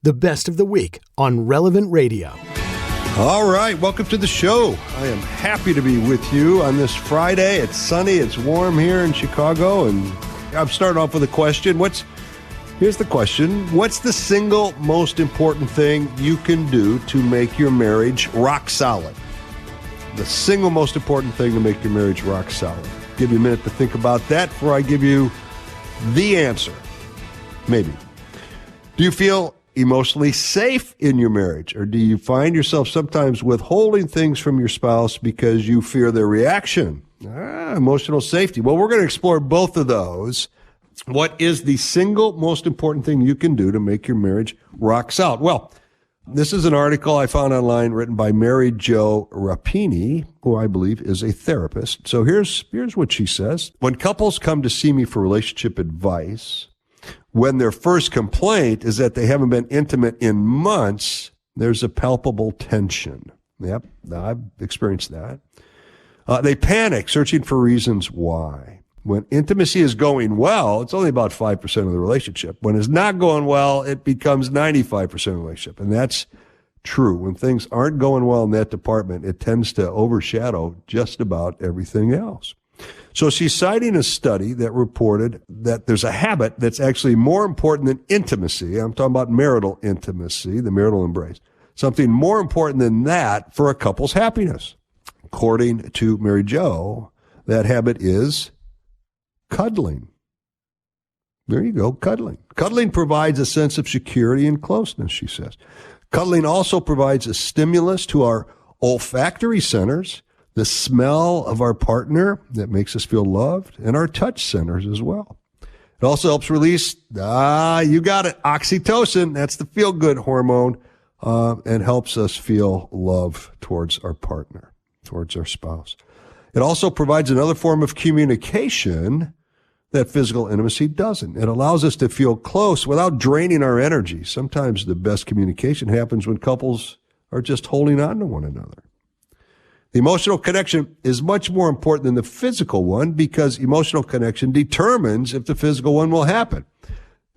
the best of the week on Relevant Radio. All right, welcome to the show. I am happy to be with you on this Friday. It's sunny, it's warm here in Chicago, and I'm starting off with a question. Here's the question. What's the single most important thing you can do to make your marriage rock solid? The single most important thing to make your marriage rock solid. Give you a minute to think about that before I give you the answer. Maybe. Do you feel emotionally safe in your marriage, or do you find yourself sometimes withholding things from your spouse because you fear their reaction? Emotional safety. Well, we're going to explore both of those. What is the single most important thing you can do to make your marriage rock solid? Well, this is an article I found online written by Mary Jo Rapini, who I believe is a therapist. So here's what she says. When couples come to see me for relationship advice, when their first complaint is that they haven't been intimate in months, there's a palpable tension. Yep, I've experienced that. They panic, searching for reasons why. When intimacy is going well, it's only about 5% of the relationship. When it's not going well, it becomes 95% of the relationship. And that's true. When things aren't going well in that department, it tends to overshadow just about everything else. So she's citing a study that reported that there's a habit that's actually more important than intimacy. I'm talking about marital intimacy, the marital embrace. Something more important than that for a couple's happiness. According to Mary Jo, that habit is cuddling. There you go, cuddling. Cuddling provides a sense of security and closeness, she says. Cuddling also provides a stimulus to our olfactory centers, the smell of our partner that makes us feel loved, and our touch centers as well. It also helps release, you got it, oxytocin. That's the feel-good hormone, and helps us feel love towards our partner, towards our spouse. It also provides another form of communication that physical intimacy doesn't. It allows us to feel close without draining our energy. Sometimes the best communication happens when couples are just holding on to one another. The emotional connection is much more important than the physical one because emotional connection determines if the physical one will happen.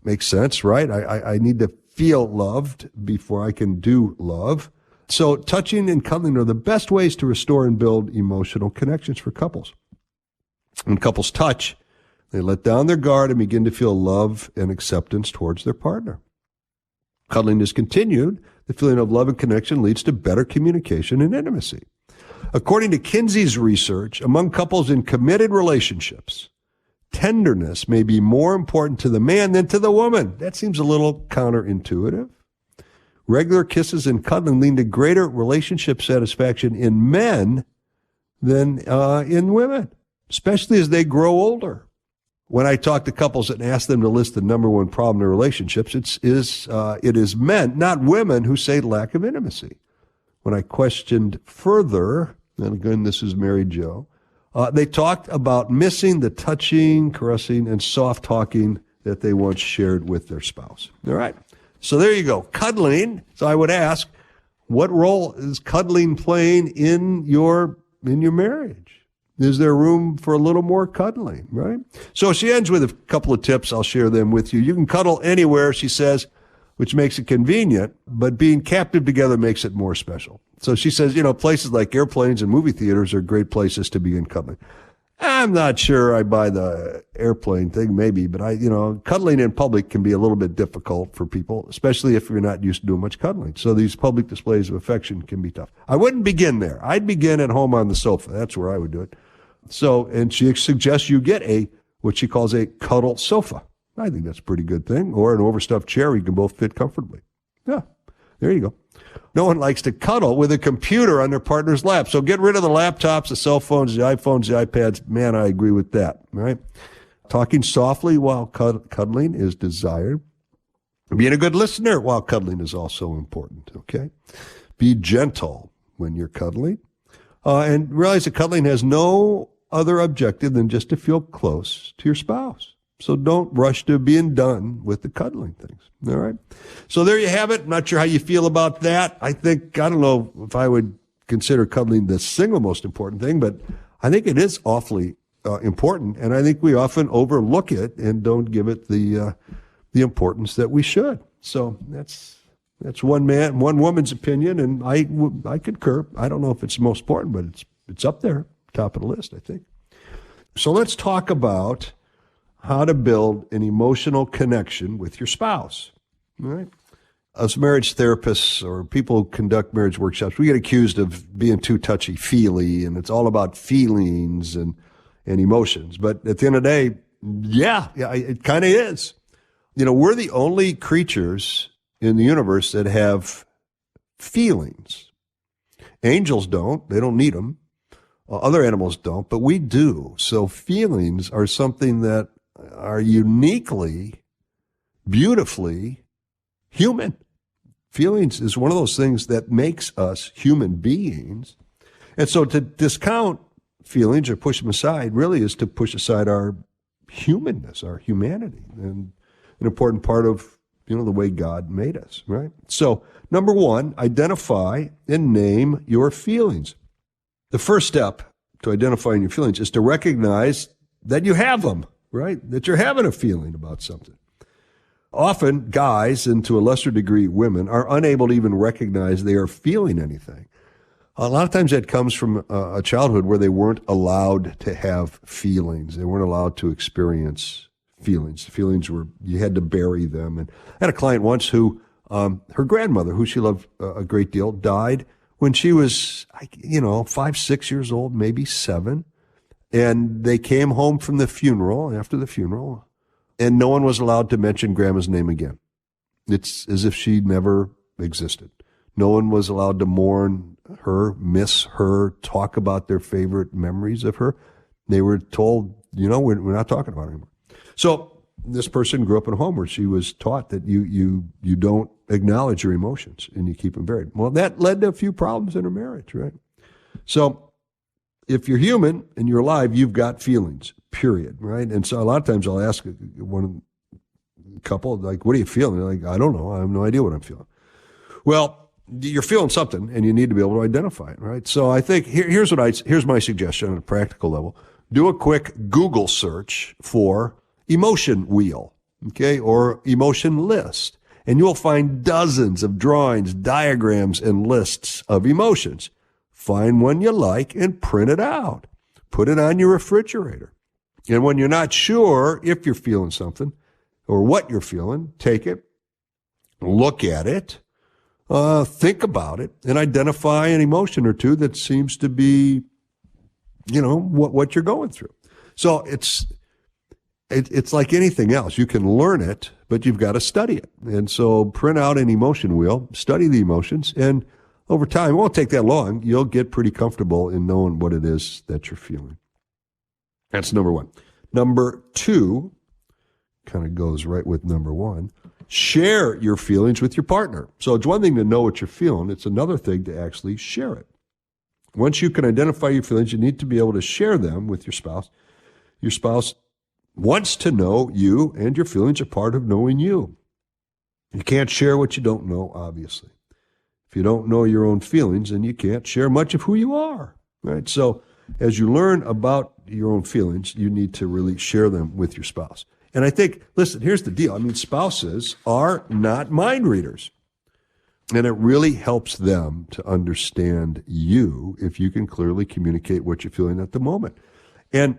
Makes sense, right? I need to feel loved before I can do love. So touching and cuddling are the best ways to restore and build emotional connections for couples. When couples touch, they let down their guard and begin to feel love and acceptance towards their partner. Cuddling is continued. The feeling of love and connection leads to better communication and intimacy. According to Kinsey's research, among couples in committed relationships, tenderness may be more important to the man than to the woman. That seems a little counterintuitive. Regular kisses and cuddling lead to greater relationship satisfaction in men than in women, especially as they grow older. When I talk to couples and ask them to list the number one problem in relationships, it is men, not women, who say lack of intimacy. When I questioned further, and again, this is Mary Jo, they talked about missing the touching, caressing, and soft talking that they once shared with their spouse. All right. So there you go. Cuddling. So I would ask, what role is cuddling playing in your marriage? Is there room for a little more cuddling, right? So she ends with a couple of tips. I'll share them with you. You can cuddle anywhere, she says, which makes it convenient, but being captive together makes it more special. So she says, places like airplanes and movie theaters are great places to begin cuddling. I'm not sure I buy the airplane thing, maybe, but cuddling in public can be a little bit difficult for people, especially if you're not used to doing much cuddling. So these public displays of affection can be tough. I wouldn't begin there. I'd begin at home on the sofa. That's where I would do it. So, and she suggests you get what she calls a cuddle sofa. I think that's a pretty good thing. Or an overstuffed chair you can both fit comfortably. Yeah, there you go. No one likes to cuddle with a computer on their partner's lap. So get rid of the laptops, the cell phones, the iPhones, the iPads. Man, I agree with that, right? Talking softly while cuddling is desired. Being a good listener while cuddling is also important, okay? Be gentle when you're cuddling. And realize that cuddling has no other objective than just to feel close to your spouse. So don't rush to being done with the cuddling things, all right? So there you have it. I'm not sure how you feel about that. I don't know if I would consider cuddling the single most important thing, but I think it is awfully important, and I think we often overlook it and don't give it the importance that we should. So that's That's one woman's opinion, and I concur. I don't know if it's the most important, but it's up there, top of the list, I think. So let's talk about how to build an emotional connection with your spouse. All right? As marriage therapists or people who conduct marriage workshops, we get accused of being too touchy-feely, and it's all about feelings and emotions. But at the end of the day, yeah, it kind of is. We're the only creatures in the universe that have feelings. Angels don't. They don't need them. Other animals don't, but we do. So feelings are something that are uniquely, beautifully human. Feelings is one of those things that makes us human beings. And so to discount feelings or push them aside really is to push aside our humanness, our humanity, and an important part of the way God made us, right? So, number one, identify and name your feelings. The first step to identifying your feelings is to recognize that you have them, right? That you're having a feeling about something. Often, guys, and to a lesser degree, women, are unable to even recognize they are feeling anything. A lot of times that comes from a childhood where they weren't allowed to have feelings. They weren't allowed to experience feelings. Feelings were, you had to bury them. And I had a client once who, her grandmother, who she loved a great deal, died when she was, 5, 6 years old, maybe 7. And they came home from the funeral, after the funeral, and no one was allowed to mention Grandma's name again. It's as if she never existed. No one was allowed to mourn her, miss her, talk about their favorite memories of her. They were told, we're not talking about her anymore. So this person grew up in a home where she was taught that you don't acknowledge your emotions and you keep them buried. Well, that led to a few problems in her marriage, right? So if you're human and you're alive, you've got feelings, period, right? And so a lot of times I'll ask one couple, like, what are you feeling? They're like, I don't know. I have no idea what I'm feeling. Well, you're feeling something and you need to be able to identify it, right? So I think here's my suggestion on a practical level. Do a quick Google search for emotion wheel, okay, or emotion list. And you'll find dozens of drawings, diagrams, and lists of emotions. Find one you like and print it out. Put it on your refrigerator. And when you're not sure if you're feeling something or what you're feeling, take it, look at it, think about it, and identify an emotion or two that seems to be, what you're going through. So it's like anything else. You can learn it, but you've got to study it. And so print out an emotion wheel, study the emotions, and over time, it won't take that long, you'll get pretty comfortable in knowing what it is that you're feeling. That's number one. Number two, kind of goes right with number one, share your feelings with your partner. So it's one thing to know what you're feeling. It's another thing to actually share it. Once you can identify your feelings, you need to be able to share them with your spouse. Your spouse wants to know you, and your feelings are part of knowing you. You can't share what you don't know, obviously. If you don't know your own feelings, then you can't share much of who you are, right? So as you learn about your own feelings, you need to really share them with your spouse. And I think, listen, here's the deal. Spouses are not mind readers. And it really helps them to understand you if you can clearly communicate what you're feeling at the moment. And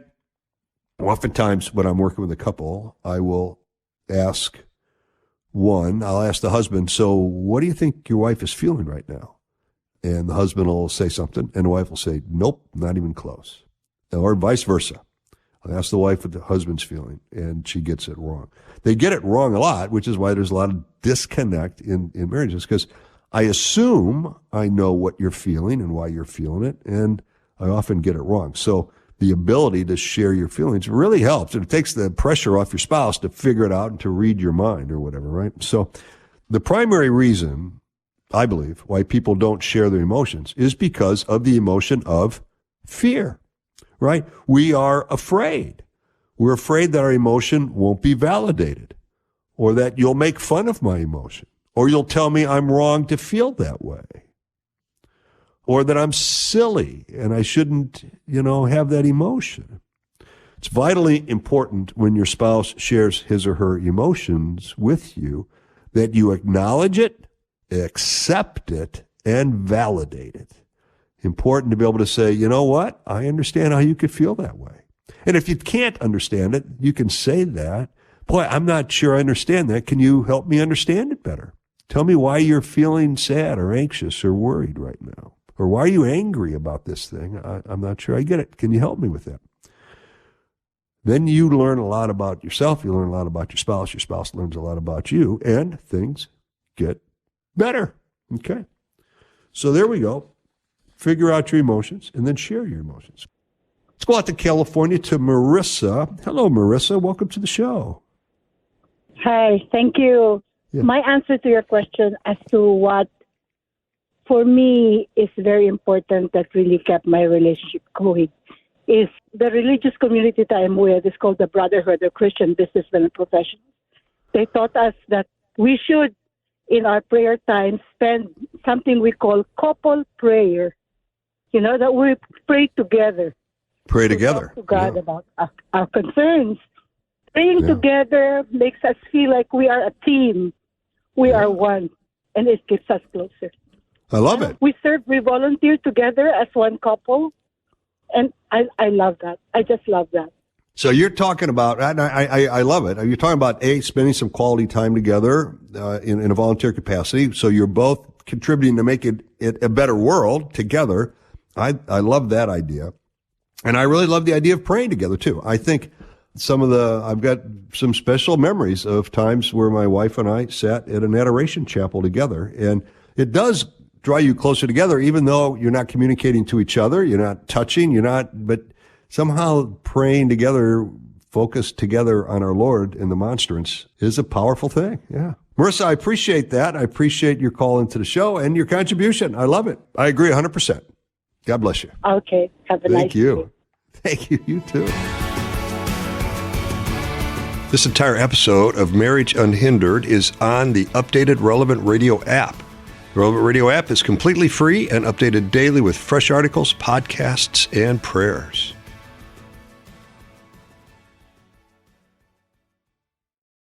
oftentimes when I'm working with a couple, I'll ask the husband, so what do you think your wife is feeling right now? And the husband will say something, and the wife will say, nope, not even close. Or vice versa. I'll ask the wife what the husband's feeling, and she gets it wrong. They get it wrong a lot, which is why there's a lot of disconnect in marriages, because I assume I know what you're feeling and why you're feeling it, and I often get it wrong. So the ability to share your feelings really helps. And it takes the pressure off your spouse to figure it out and to read your mind or whatever, right? So the primary reason, I believe, why people don't share their emotions is because of the emotion of fear, right? We are afraid. We're afraid that our emotion won't be validated, or that you'll make fun of my emotion, or you'll tell me I'm wrong to feel that way, or that I'm silly and I shouldn't, have that emotion. It's vitally important when your spouse shares his or her emotions with you that you acknowledge it accept it, and validate it. Important to be able to say, you know what? I understand how you could feel that way. And if you can't understand it, you can say that. Boy, I'm not sure I understand that. Can you help me understand it better? Tell me why you're feeling sad or anxious or worried right now. Or why are you angry about this thing? I'm not sure I get it. Can you help me with that? Then you learn a lot about yourself. You learn a lot about your spouse. Your spouse learns a lot about you. And things get better. Okay? So there we go. Figure out your emotions and then share your emotions. Let's go out to California to Marissa. Hello, Marissa. Welcome to the show. Hi, thank you. Yeah. My answer to your question as to what, for me, is very important that really kept my relationship going is the religious community that I'm with is called the Brotherhood of Christian Businessmen and Professionals. They taught us that we should, in our prayer time, spend something we call couple prayer. You know, that we pray together. Pray together. Talk to God about our concerns. Praying together makes us feel like we are a team. We are one. And it keeps us closer. I love it. We volunteer together as one couple. And I love that. I just love that. So you're talking about, and I love it. You're talking about, spending some quality time together in a volunteer capacity. So you're both contributing to make it a better world together. I love that idea. And I really love the idea of praying together, too. I think I've got some special memories of times where my wife and I sat at an adoration chapel together. And it does draw you closer together, even though you're not communicating to each other, you're not touching, but somehow praying together, focused together on our Lord and the monstrance is a powerful thing. Yeah. Marissa, I appreciate that. I appreciate your call into the show and your contribution. I love it. I agree 100%. God bless you. Okay. Have a nice day. Thank you. Thank you. You too. This entire episode of Marriage Unhindered is on the updated Relevant Radio app. The Relevant Radio app is completely free and updated daily with fresh articles, podcasts, and prayers.